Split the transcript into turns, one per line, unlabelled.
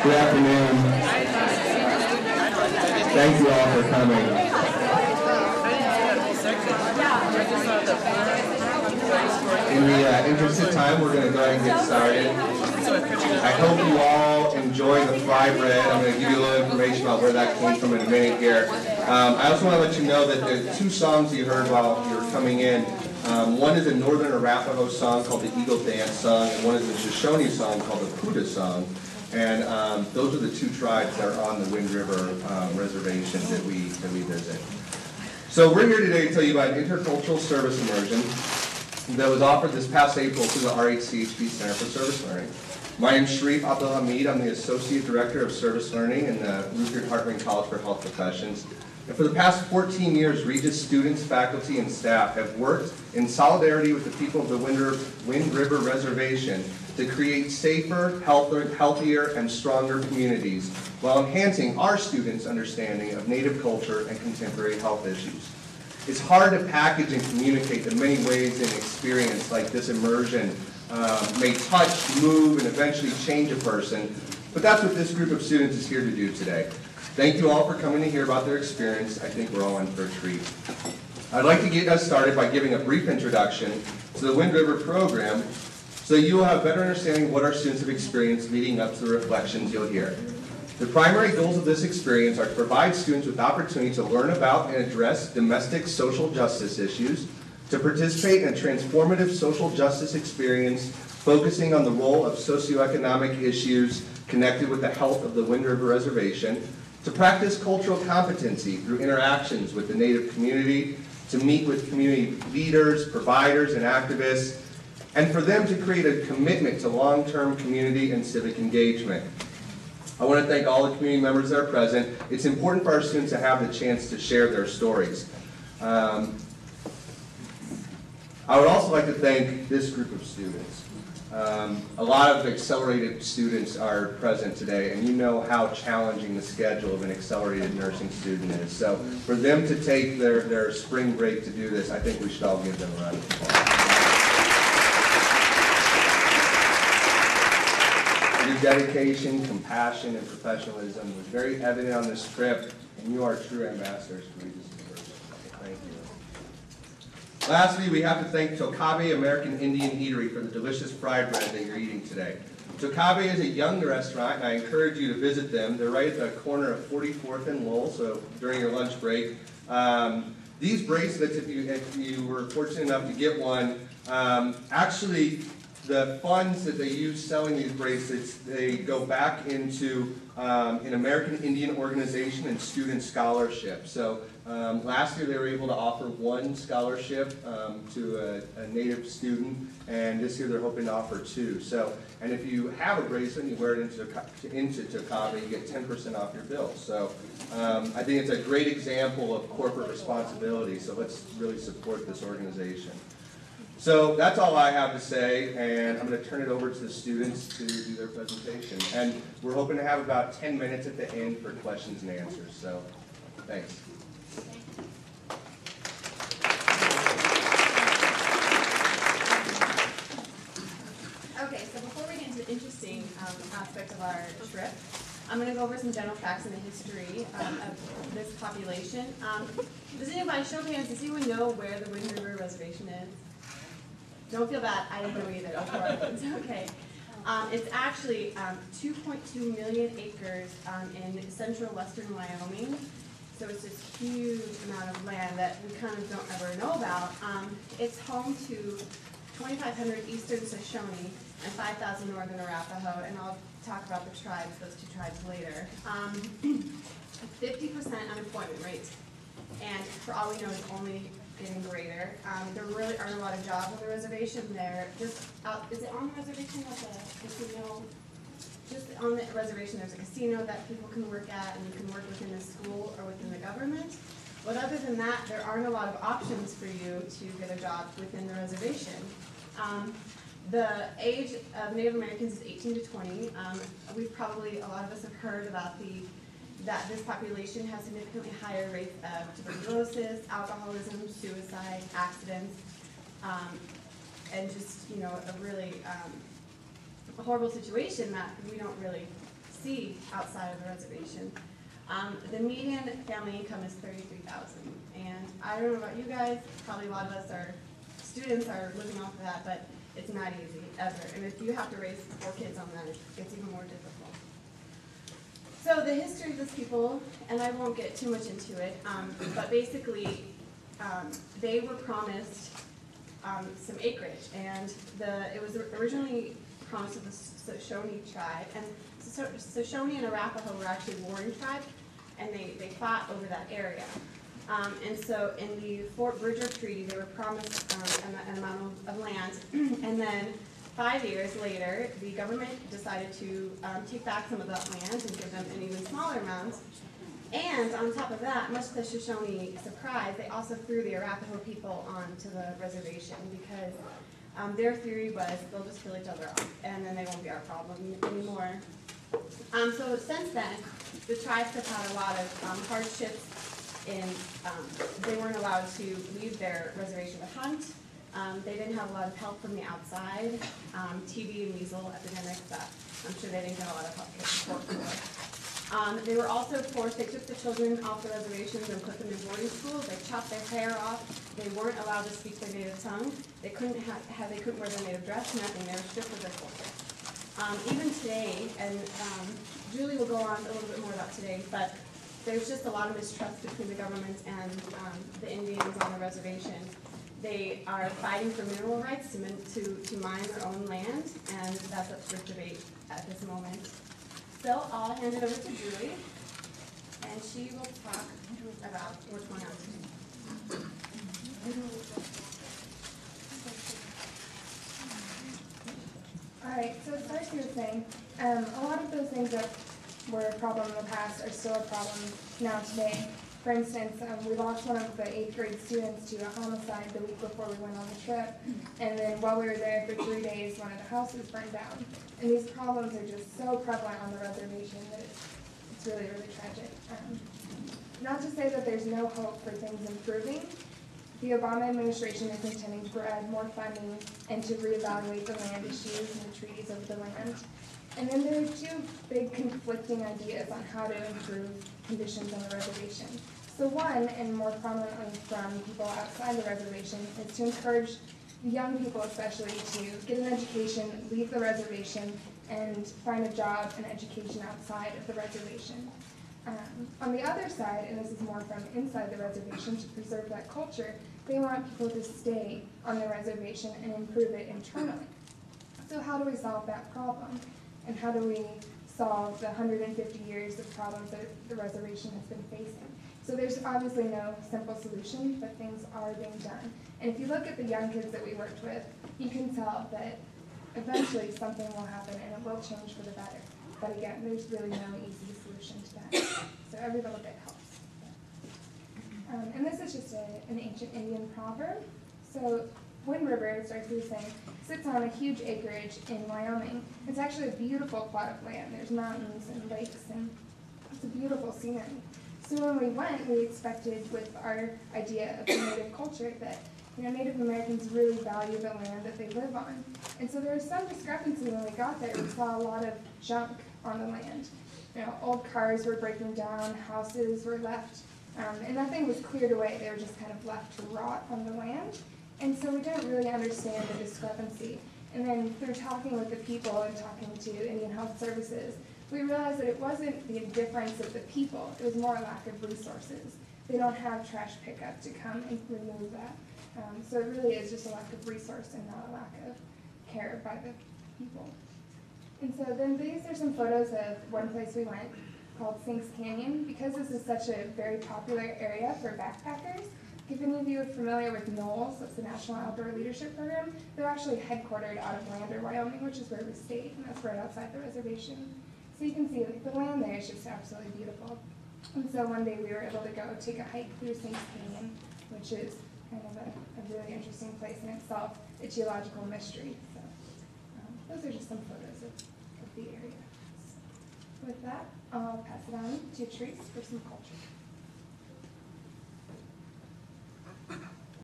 Good afternoon. Thank you all for coming. In the interest of time, we're going to go ahead and get started. I hope you all enjoy the fry bread. I'm going to give you a little information about where that came from in a minute here. I also want to let you know that the two songs you heard while you were coming in, one is a Northern Arapaho song called the Eagle Dance Song, and one is a Shoshone song called the Puda Song. And those are the two tribes that are on the Winder River Reservation that we visit. So we're here today to tell you about Intercultural Service Immersion that was offered this past April through the RHCHB Center for Service Learning. My name is Sharif Abdulhamid. I'm the Associate Director of Service Learning in the Rupert Hartman College for Health Professions. And for the past 14 years, Regis students, faculty, and staff have worked in solidarity with the people of the Wind River Reservation to create safer, healthier, and stronger communities while enhancing our students' understanding of Native culture and contemporary health issues. It's hard to package and communicate the many ways an experience like this immersion may touch, move, and eventually change a person, but that's what this group of students is here to do today. Thank you all for coming to hear about their experience. I think we're all in for a treat. I'd like to get us started by giving a brief introduction to the Wind River program so you will have a better understanding of what our students have experienced leading up to the reflections you'll hear. The primary goals of this experience are to provide students with the opportunity to learn about and address domestic social justice issues, to participate in a transformative social justice experience focusing on the role of socioeconomic issues connected with the health of the Wind River Reservation, to practice cultural competency through interactions with the Native community, to meet with community leaders, providers, and activists, and for them to create a commitment to long-term community and civic engagement. I want to thank all the community members that are present. It's important for our students to have the chance to share their stories. I would also like to thank this group of students. A lot of accelerated students are present today, and you know how challenging the schedule of an accelerated nursing student is. So for them to take their spring break to do this, I think we should all give them a round of applause. Your dedication, compassion, and professionalism was very evident on this trip, and you are true ambassadors for Regis University. Thank you. Lastly, we have to thank Tokabe American Indian Eatery for the delicious fried bread that you're eating today. Tokabe is a young restaurant, and I encourage you to visit them. They're right at the corner of 44th and Lowell, so during your lunch break. These bracelets, if you were fortunate enough to get one, actually, the funds that they use selling these bracelets, they go back into an American Indian organization and student scholarship. So last year they were able to offer one scholarship to a Native student, and this year they're hoping to offer two. So, and if you have a bracelet and you wear it into Tokabe, you get 10% off your bill. So I think it's a great example of corporate responsibility, so let's really support this organization. So that's all I have to say, and I'm going to turn it over to the students to do their presentation. And we're hoping to have about 10 minutes at the end for questions and answers. So thanks.
Okay, so before we get into the interesting aspect of our trip, I'm going to go over some general facts in the history of this population. Does anybody, show of hands, does anyone know where the Wind River Reservation is? Don't feel bad, I didn't know either. It's okay. It's actually 2.2 million acres in central western Wyoming. So it's this huge amount of land that we kind of don't ever know about. It's home to 2,500 eastern Shoshone and 5,000 northern Arapaho, and I'll talk about the tribes, those two tribes later. 50% unemployment rate, and for all we know, it's only getting greater. There really aren't a lot of jobs on the reservation. They're just out, is it on the reservation with a casino? Just on the reservation, there's a casino that people can work at, and you can work within the school or within the government. But other than that, there aren't a lot of options for you to get a job within the reservation. The age of Native Americans is 18 to 20. We've probably, a lot of us have heard about that this population has significantly higher rates of tuberculosis, alcoholism, suicide, accidents, and just, a really horrible situation that we don't really see outside of the reservation. The median family income is $33,000, and I don't know about you guys, probably a lot of us students are living off of that, but it's not easy, ever. And if you have to raise 4 kids on that, it's even more difficult. So the history of this people, and I won't get too much into it, but basically they were promised some acreage, and it was originally promised to the Shoshone tribe, and Shoshone and Arapaho were actually warring tribes, and they fought over that area. And so in the Fort Bridger Treaty, they were promised an amount of land, and then 5 years later, the government decided to take back some of that land and give them an even smaller amount. And on top of that, much to the Shoshone surprise, they also threw the Arapaho people onto the reservation because their theory was they'll just kill each other off, and then they won't be our problem anymore. So since then, the tribes have had a lot of hardships. They weren't allowed to leave their reservation to hunt. They didn't have a lot of help from the outside. TB and measles epidemics that I'm sure they didn't get a lot of healthcare support for. They were also forced, they took the children off the reservations and put them in boarding schools. They chopped their hair off. They weren't allowed to speak their native tongue. They couldn't wear their native dress, nothing. They were stripped of their culture. Even today, and Julie will go on a little bit more about today, but there's just a lot of mistrust between the government and the Indians on the reservation. They are fighting for mineral rights to mine their own land, and that's up for debate at this moment. So I'll hand it over to Julie, and she will talk about what's going on today.
All right, so as Darcy was saying, a lot of those things that were a problem in the past are still a problem now today. For instance, we lost one of the 8th grade students to a homicide the week before we went on the trip, and then while we were there for 3 days, one of the houses burned down. And these problems are just so prevalent on the reservation that it's really, really tragic. Not to say that there's no hope for things improving. The Obama administration is intending to provide more funding and to reevaluate the land issues and the treaties of the land. And then there are 2 big conflicting ideas on how to improve conditions on the reservation. So one, and more prominently from people outside the reservation, is to encourage young people especially to get an education, leave the reservation, and find a job and education outside of the reservation. On the other side, and this is more from inside the reservation to preserve that culture, they want people to stay on the reservation and improve it internally. So how do we solve that problem? And how do we solve the 150 years of problems that the reservation has been facing? So there's obviously no simple solution, but things are being done. And if you look at the young kids that we worked with, you can tell that eventually something will happen and it will change for the better. But again, there's really no easy solution to that. So every little bit helps. And this is just an ancient Indian proverb. So Winder River, as Darcy was saying, sits on a huge acreage in Wyoming. It's actually a beautiful plot of land. There's mountains and lakes, and it's a beautiful scenery. So when we went, we expected with our idea of the native culture that Native Americans really value the land that they live on. And so there was some discrepancy when we got there. We saw a lot of junk on the land. Old cars were breaking down, houses were left, and nothing was cleared away. They were just kind of left to rot on the land. And so we didn't really understand the discrepancy. And then through talking with the people and talking to Indian Health Services, we realized that it wasn't the indifference of the people, it was more a lack of resources. They don't have trash pickup to come and remove that. So it really is just a lack of resource and not a lack of care by the people. And so then these are some photos of one place we went called Sinks Canyon. Because this is such a very popular area for backpackers, if any of you are familiar with NOLS, that's the National Outdoor Leadership Program, they're actually headquartered out of Winder, Wyoming, which is where we stayed, and that's right outside the reservation. So you can see the land there is just absolutely beautiful. And so one day we were able to go take a hike through Sinks Canyon, which is kind of a really interesting place in itself, a geological mystery. So those are just some photos of the area. So with that, I'll pass it on to Therese for some culture.